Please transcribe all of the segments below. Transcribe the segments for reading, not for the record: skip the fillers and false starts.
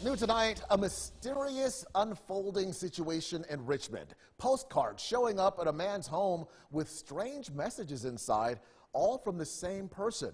New tonight, a mysterious unfolding situation in Richmond. Postcards showing up at a man's home with strange messages inside, all from the same person.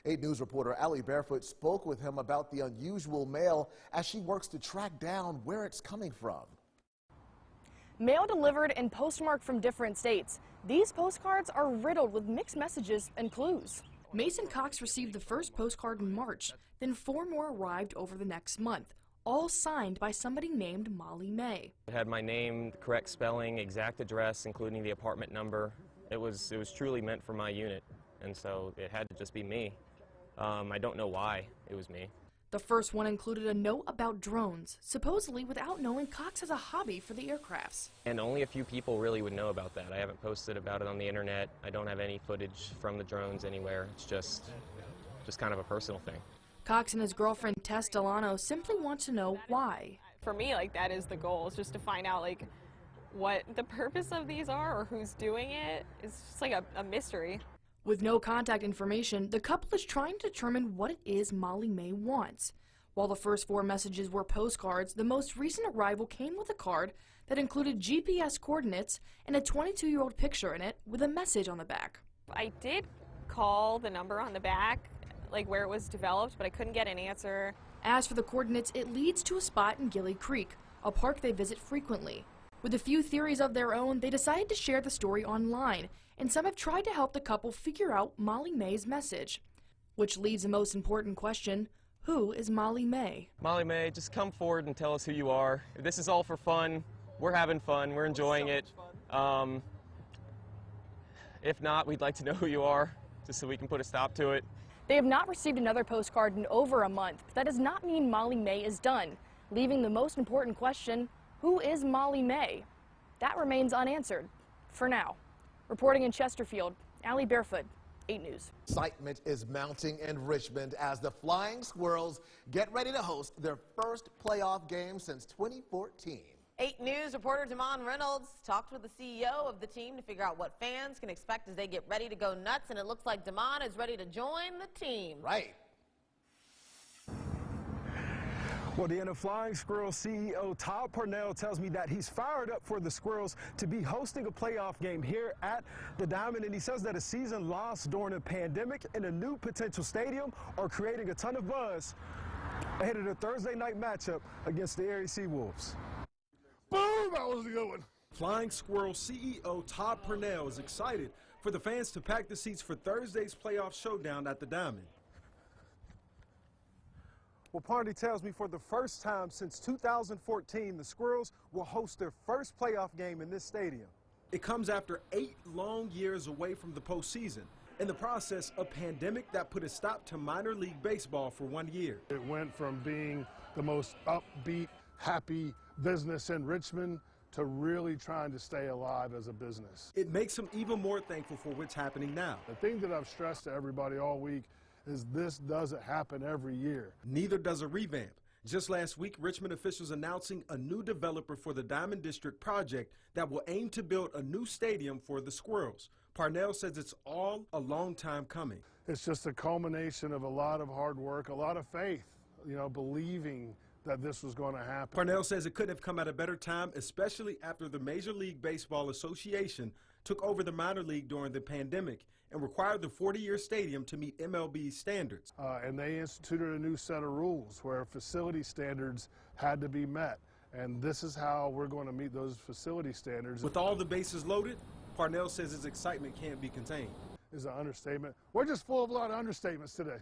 8 News reporter Allie Barefoot spoke with him about the unusual mail as she works to track down where it's coming from. Mail delivered and postmarked from different states. These postcards are riddled with mixed messages and clues. Mason Cox received the first postcard in March, then 4 more arrived over the next month, all signed by somebody named Molly May. It had my name, the correct spelling, exact address, including the apartment number. It was truly meant for my unit, and so it had to just be me. I don't know why it was me. The first one included a note about drones, supposedly without knowing Cox has a hobby for the aircrafts. And only a few people really would know about that. I haven't posted about it on the internet. I don't have any footage from the drones anywhere. It's just kind of a personal thing. Cox and his girlfriend Tess Delano simply want to know why. For me, that is the goal, is just to find out what the purpose of these are or who's doing it. It's just a mystery. With no contact information, the couple is trying to determine what it is Molly May wants. While the first 4 messages were postcards, the most recent arrival came with a card that included GPS coordinates and a 22-year-old picture in it with a message on the back. I did call the number on the back, where it was developed, but I couldn't get an answer. As for the coordinates, it leads to a spot in Gilly Creek, a park they visit frequently. With a few theories of their own, they decided to share the story online, and some have tried to help the couple figure out Molly May's message. Which leaves the most important question: who is Molly May? Molly May, just come forward and tell us who you are. This is all for fun. We're having fun. We're enjoying it. If not, we'd like to know who you are, just so we can put a stop to it. They have not received another postcard in over a month, but that does not mean Molly May is done, leaving the most important question: who is Molly May? That remains unanswered for now. Reporting in Chesterfield, Allie Barefoot, 8 News. Excitement is mounting in Richmond as the Flying Squirrels get ready to host their first playoff game since 2014. 8 News reporter Damon Reynolds talked with the CEO of the team to figure out what fans can expect as they get ready to go nuts, and it looks like Damon is ready to join the team. Right. Well, the Flying Squirrels CEO Todd Parnell tells me that he's fired up for the Squirrels to be hosting a playoff game here at the Diamond, and he says that a season lost during a pandemic in a new potential stadium are creating a ton of buzz ahead of the Thursday night matchup against the Erie Seawolves. Boom! That was a good one. Flying Squirrels CEO Todd Parnell is excited for the fans to pack the seats for Thursday's playoff showdown at the Diamond. Well, Parney tells me for the first time since 2014, the Squirrels will host their first playoff game in this stadium. It comes after 8 long years away from the postseason. In the process, a pandemic that put a stop to minor league baseball for 1 year. It went from being the most upbeat, happy business in Richmond to really trying to stay alive as a business. It makes him even more thankful for what's happening now. The thing that I've stressed to everybody all week is this doesn't happen every year. Neither does a revamp. Just last week, Richmond officials announcing a new developer for the Diamond District project that will aim to build a new stadium for the Squirrels. Parnell says it's all a long time coming. It's just a culmination of a lot of hard work, a lot of faith, believing that this was going to happen. Parnell says it couldn't have come at a better time, especially after the Major League Baseball Association took over the minor league during the pandemic and required the 40-year stadium to meet MLB standards. And they instituted a new set of rules where facility standards had to be met. And this is how we're going to meet those facility standards. With all the bases loaded, Parnell says his excitement can't be contained. Is an understatement. We're just full of a lot of understatements today.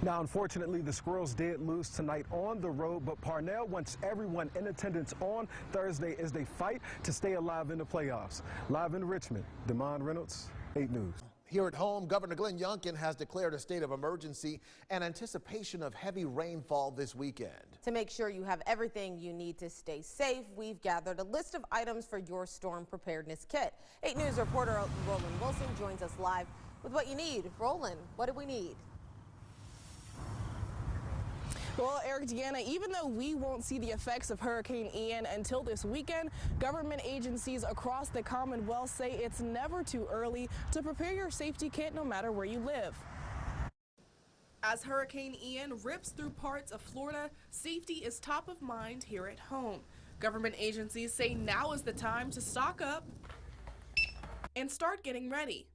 Now, unfortunately, the Squirrels did lose tonight on the road, but Parnell wants everyone in attendance on Thursday as they fight to stay alive in the playoffs. Live in Richmond, Damon Reynolds, 8 News. Here at home, Governor Glenn Youngkin has declared a state of emergency in anticipation of heavy rainfall this weekend. To make sure you have everything you need to stay safe, we've gathered a list of items for your storm preparedness kit. 8 News reporter Roland Wilson joins us live with what you need. Roland, what do we need? Well, Eric, Deanna, even though we won't see the effects of Hurricane Ian until this weekend, government agencies across the Commonwealth say it's never too early to prepare your safety kit no matter where you live. As Hurricane Ian rips through parts of Florida, safety is top of mind here at home. Government agencies say now is the time to stock up and start getting ready.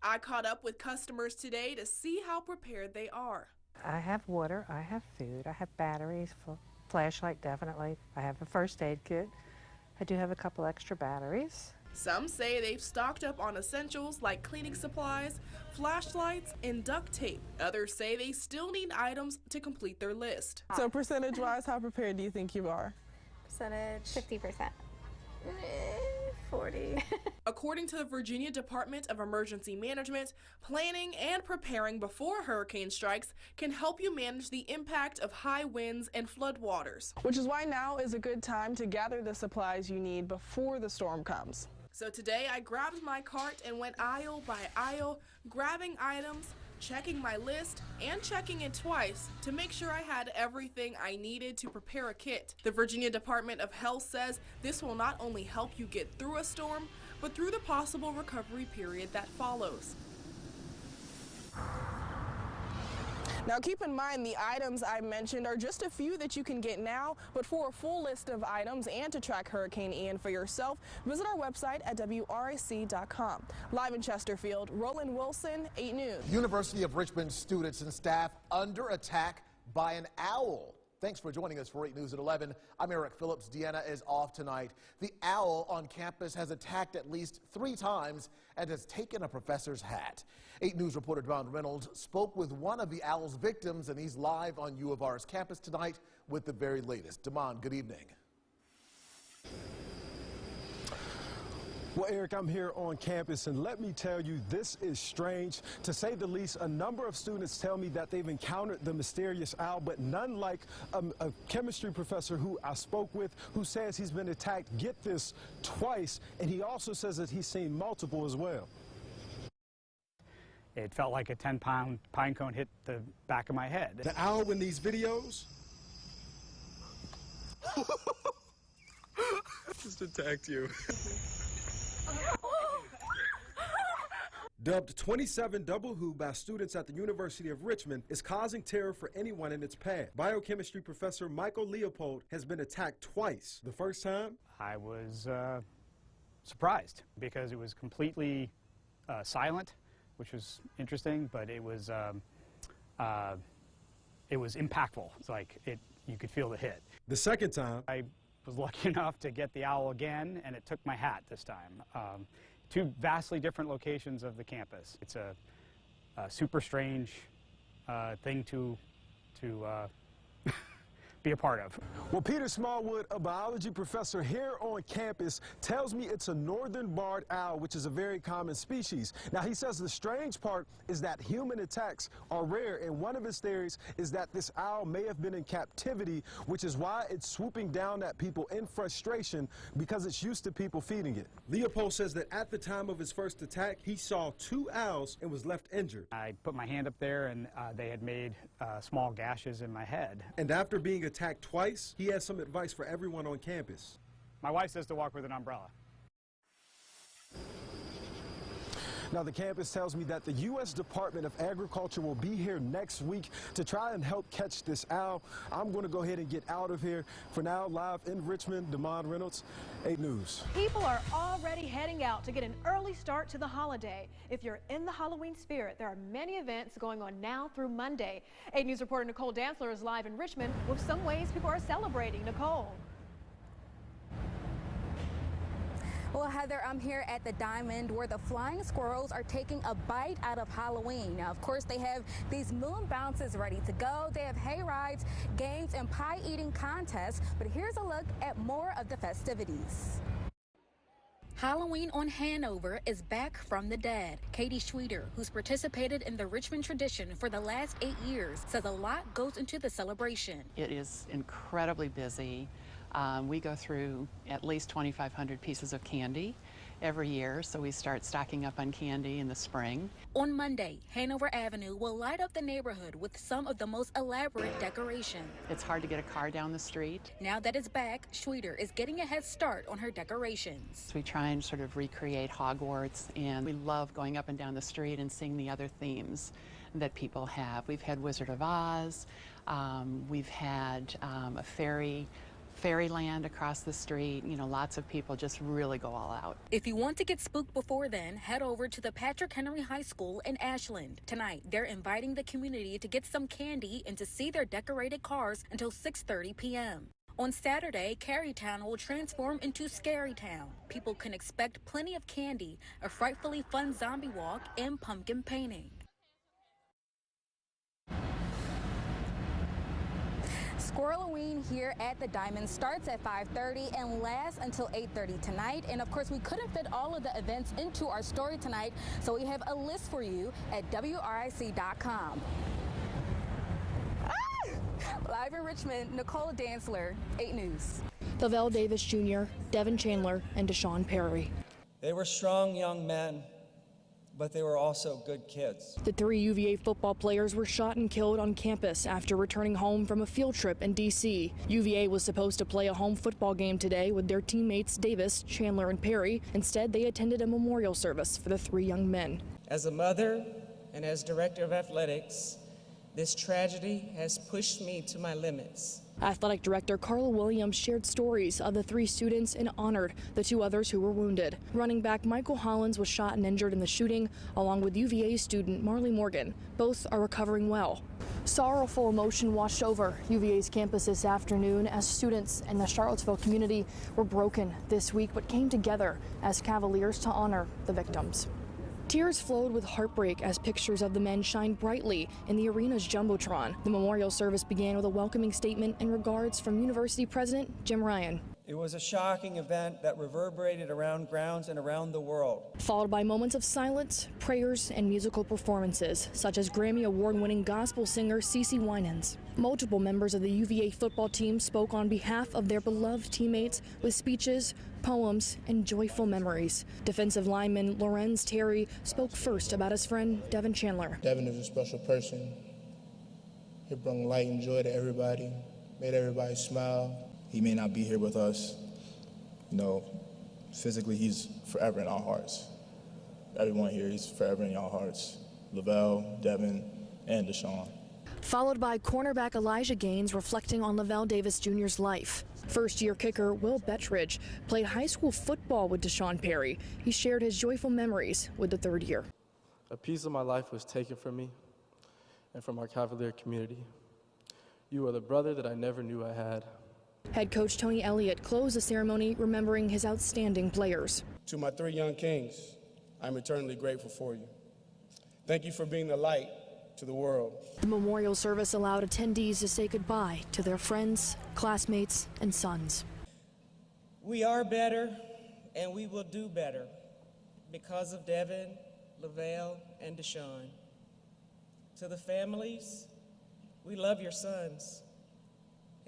I caught up with customers today to see how prepared they are. I have water, I have food, I have batteries, flashlight definitely. I have a first aid kit. I do have a couple extra batteries. Some say they've stocked up on essentials like cleaning supplies, flashlights, and duct tape. Others say they still need items to complete their list. So percentage-wise, how prepared do you think you are? Percentage 50%. 40. According to the Virginia Department of Emergency Management, planning and preparing before a hurricane strikes can help you manage the impact of high winds and floodwaters. Which is why now is a good time to gather the supplies you need before the storm comes. So today I grabbed my cart and went aisle by aisle, grabbing items, checking my list, and checking it twice to make sure I had everything I needed to prepare a kit. The Virginia Department of Health says this will not only help you get through a storm, but through the possible recovery period that follows. Now keep in mind the items I mentioned are just a few that you can get now, but for a full list of items and to track Hurricane Ian for yourself, visit our website at WRAC.com. Live in Chesterfield, Roland Wilson, 8 News. University of Richmond students and staff under attack by an owl. Thanks for joining us for 8 News at 11. I'm Eric Phillips. Deanna is off tonight. The owl on campus has attacked at least 3 times and has taken a professor's hat. 8 News reporter Don Reynolds spoke with one of the owl's victims, and he's live on U of R's campus tonight with the very latest. Damon, good evening. Well, Eric, I'm here on campus, and let me tell you, this is strange. To say the least, a number of students tell me that they've encountered the mysterious owl, but none like a chemistry professor who I spoke with who says he's been attacked, get this, twice, and he also says that he's seen multiple as well. It felt like a 10-pound pine cone hit the back of my head. The owl in these videos just attacked you. Dubbed 27 double who by students at the University of Richmond, is causing terror for anyone in its path. Biochemistry professor Michael Leopold has been attacked twice. The first time, I was surprised because it was completely silent, which was interesting, but it was impactful. It's like you could feel the hit. The second time, I was lucky enough to get the owl again, and it took my hat this time. 2 vastly different locations of the campus. It's a super strange thing to be a part of. Well, Peter Smallwood, a biology professor here on campus, tells me it's a northern barred owl, which is a very common species. Now, he says the strange part is that human attacks are rare, and one of his theories is that this owl may have been in captivity, which is why it's swooping down at people in frustration because it's used to people feeding it. Leopold says that at the time of his first attack, he saw 2 owls and was left injured. I put my hand up there, and they had made small gashes in my head. And after being attacked twice, he has some advice for everyone on campus. My wife says to walk with an umbrella. Now, the campus tells me that the U.S. Department of Agriculture will be here next week to try and help catch this owl. I'm going to go ahead and get out of here. For now, live in Richmond, Damon Reynolds, 8 News. People are already heading out to get an early start to the holiday. If you're in the Halloween spirit, there are many events going on now through Monday. 8 News reporter Nicole Dantzler is live in Richmond with some ways people are celebrating. Nicole. Well, Heather, I'm here at the Diamond where the flying squirrels are taking a bite out of Halloween. Now, of course, they have these moon bounces ready to go. They have hay rides, games, and pie eating contests. But here's a look at more of the festivities. Halloween on Hanover is back from the dead. Katie Schweeder, who's participated in the Richmond tradition for the last 8 years, says a lot goes into the celebration. It is incredibly busy. We go through at least 2,500 pieces of candy every year, so we start stocking up on candy in the spring. On Monday, Hanover Avenue will light up the neighborhood with some of the most elaborate decoration. It's hard to get a car down the street. Now that it's back, Schweeder is getting a head start on her decorations. So we try and sort of recreate Hogwarts, and we love going up and down the street and seeing the other themes that people have. We've had Wizard of Oz, we've had a fairyland across the street. You know, lots of people just really go all out. If you want to get spooked before then, head over to the Patrick Henry High School in Ashland. Tonight, they're inviting the community to get some candy and to see their decorated cars until 6:30 p.m. On Saturday, Carytown will transform into Scary Town. People can expect plenty of candy, a frightfully fun zombie walk, and pumpkin painting. Squirreloween here at the Diamond starts at 5:30 and lasts until 8:30 tonight. And of course, we couldn't fit all of the events into our story tonight, so we have a list for you at WRIC.com. Live in Richmond, Nicole Dantzler, 8 News. Lavelle Davis Jr., Devin Chandler, and Deshaun Perry. They were strong young men, but they were also good kids. The 3 UVA football players were shot and killed on campus after returning home from a field trip in D.C. UVA was supposed to play a home football game today with their teammates Davis, Chandler, and Perry. Instead, they attended a memorial service for the 3 young men. As a mother and as director of athletics, this tragedy has pushed me to my limits. Athletic Director Carla Williams shared stories of the 3 students and honored the 2 others who were wounded. Running back Michael Hollins was shot and injured in the shooting, along with UVA student Marley Morgan. Both are recovering well. Sorrowful emotion washed over UVA's campus this afternoon as students in the Charlottesville community were broken this week but came together as Cavaliers to honor the victims. Tears flowed with heartbreak as pictures of the men shined brightly in the arena's Jumbotron. The memorial service began with a welcoming statement and regards from University President Jim Ryan. It was a shocking event that reverberated around grounds and around the world. Followed by moments of silence, prayers, and musical performances, such as Grammy Award-winning gospel singer CeCe Winans. Multiple members of the UVA football team spoke on behalf of their beloved teammates with speeches, poems, and joyful memories. Defensive lineman Lorenz Terry spoke first about his friend Devin Chandler. Devin is a special person. He brought light and joy to everybody, made everybody smile. He may not be here with us, you know, physically he's forever in our hearts. Everyone here, he's forever in your hearts. Lavelle, Devin, and Deshaun. Followed by cornerback Elijah Gaines reflecting on Lavelle Davis Jr.'s life. First-year kicker Will Betridge played high school football with Deshaun Perry. He shared his joyful memories with the 3rd year. A piece of my life was taken from me and from our Cavalier community. You are the brother that I never knew I had. Head coach Tony Elliott closed the ceremony remembering his outstanding players. To my 3 young kings, I'm eternally grateful for you. Thank you for being the light to the world. The memorial service allowed attendees to say goodbye to their friends, classmates, and sons. We are better, and we will do better because of Devin, Lavelle, and Deshaun. To the families, we love your sons,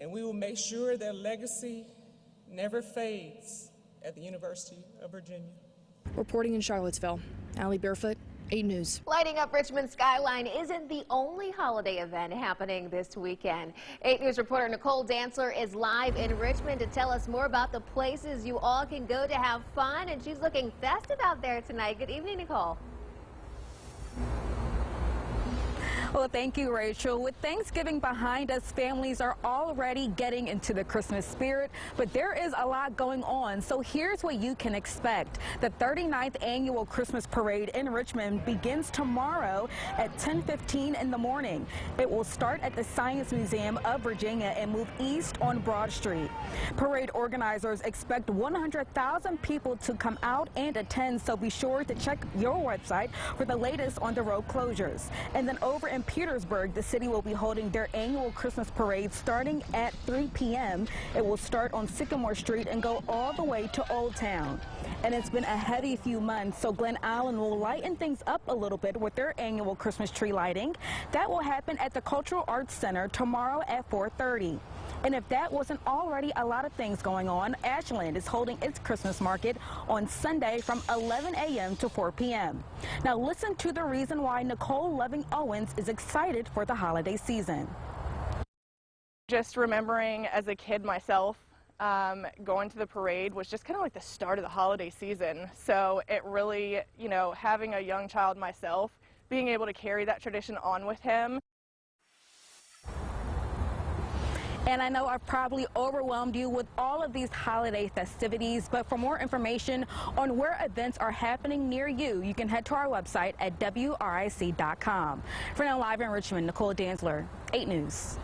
and we will make sure their legacy never fades at the University of Virginia. Reporting in Charlottesville, Allie Barefoot, 8 News. Lighting up Richmond's skyline isn't the only holiday event happening this weekend. 8 News reporter Nicole Dantzler is live in Richmond to tell us more about the places you all can go to have fun, and she's looking festive out there tonight. Good evening, Nicole. Well, thank you, Rachel. With Thanksgiving behind us, families are already getting into the Christmas spirit, but there is a lot going on. So here's what you can expect. The 39th annual Christmas parade in Richmond begins tomorrow at 10:15 in the morning. It will start at the Science Museum of Virginia and move east on Broad Street. Parade organizers expect 100,000 people to come out and attend, so be sure to check your website for the latest on the road closures. And then over in Petersburg, the city will be holding their annual Christmas parade starting at 3 p.m. It will start on Sycamore Street and go all the way to Old Town. And it's been a heavy few months, so Glen Allen will lighten things up a little bit with their annual Christmas tree lighting. That will happen at the Cultural Arts Center tomorrow at 4:30. And if that wasn't already a lot of things going on, Ashland is holding its Christmas market on Sunday from 11 a.m. to 4 p.m. Now listen to the reason why Nicole Loving Owens is excited for the holiday season. Just remembering as a kid myself, going to the parade was just kind of like the start of the holiday season. So it really, having a young child myself being able to carry that tradition on with him. And I know I've probably overwhelmed you with all of these holiday festivities, but for more information on where events are happening near you, you can head to our website at WRIC.com. For now, live in Richmond, Nicole Dantzler, 8 News.